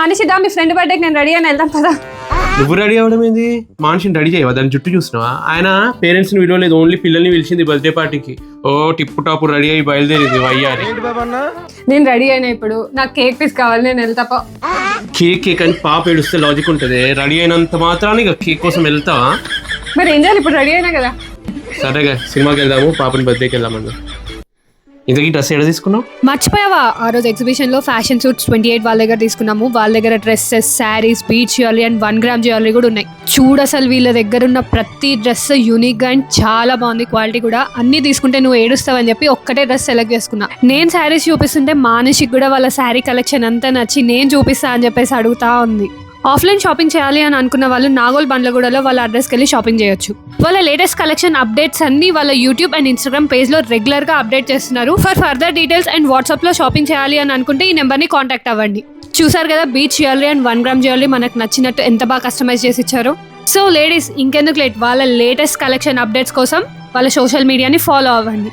మానిషిదా మీ friend బర్త్డేకి నేను ready అని వెళ్దాం కదా. నువ్వు రెడీ అవ్వడం ఏంది? మనిషిని రెడీ చేయవా? దాని జుట్టు చూసినావా? ఆయన పేరెంట్స్ ని విలువలేదు, ఓన్లీ పిల్లల్ని పిలిచింది బర్త్డే పార్టీకి. ఓ టిప్పు టాపు రెడీ అయ్యి బయలుదేరింది వయ్యారి. నేను రెడీ అయినా ఇప్పుడు నాకు కేక్ పీస్ కావాలి, నేను వెళ్తా. కేక్ అని పాప ఏడుస్తే లాజిక్ ఉంటుంది. రెడీ అయినంత మాత్రాన్ని ఇక కేక్ కోసం వెళ్తావా? మరి ఏం చేయాలి? ఇప్పుడు రెడీ అయినా కదా. సరేగా సినిమాకి వెళ్దాము, పాపని బర్త్డేకి వెళ్దామన్నా. ఇంతకీ డ్రెస్ ఎక్కడ తీసుకున్నావు? మర్చిపోయావా? ఆ రోజు ఎగ్జిబిషన్ లో ఫ్యాషన్ సూట్స్ 28 వాళ్ళ దగ్గర తీసుకున్నాము. వాళ్ళ దగ్గర dresses, saris, beach jewellery and 1 gram jewellery కూడా ఉన్నాయి. చూడు అసలు వీళ్ళ దగ్గర ఉన్న ప్రతి డ్రెస్ యూనిక్ గా అండ్ చాలా బాగుంది. క్వాలిటీ కూడా. అన్ని తీసుకుంటే నువ్వు ఏడుస్తావని చెప్పి ఒక్కటే డ్రెస్ సెలెక్ట్ చేసుకున్నా. నేను శారీస్ చూపిస్తుంటే మానసిక్ కూడా వాళ్ళ శారీ కలెక్షన్ అంతా నచ్చి నేను చూపిస్తా అని చెప్పేసి అడుగుతా ఉంది. ఆఫ్లైన్ షాపింగ్ చేయాలి అని అనుకున్న వాళ్ళు నాగోల్ బండ్లగూడలో వాళ్ళ అడ్రస్కి వెళ్ళి షాపింగ్ చేయొచ్చు. వాళ్ళ లేటెస్ట్ కలెక్షన్ అప్డేట్స్ అన్ని వాళ్ళ యూట్యూబ్ అండ్ ఇన్స్టాగ్రామ్ పేజ్ లో రెగ్యులర్ గా అప్డేట్ చేస్తున్నారు. For further details and WhatsApp లో షాపింగ్ చేయాలి అని అనుకుంటే ఈ నెంబర్ ని కాంటాక్ట్ అవ్వండి. చూసారు కదా beach jewellery and 1 gram jewellery మనకు నచ్చినట్టు ఎంత బాగా కస్టమైజ్ చేసి ఇచ్చారు. సో లేడీస్ ఇంకెందుకు లేట్, వాళ్ళ లేటెస్ట్ కలెక్షన్ అప్డేట్స్ కోసం వాళ్ళ సోషల్ మీడియాని ఫాలో అవ్వండి.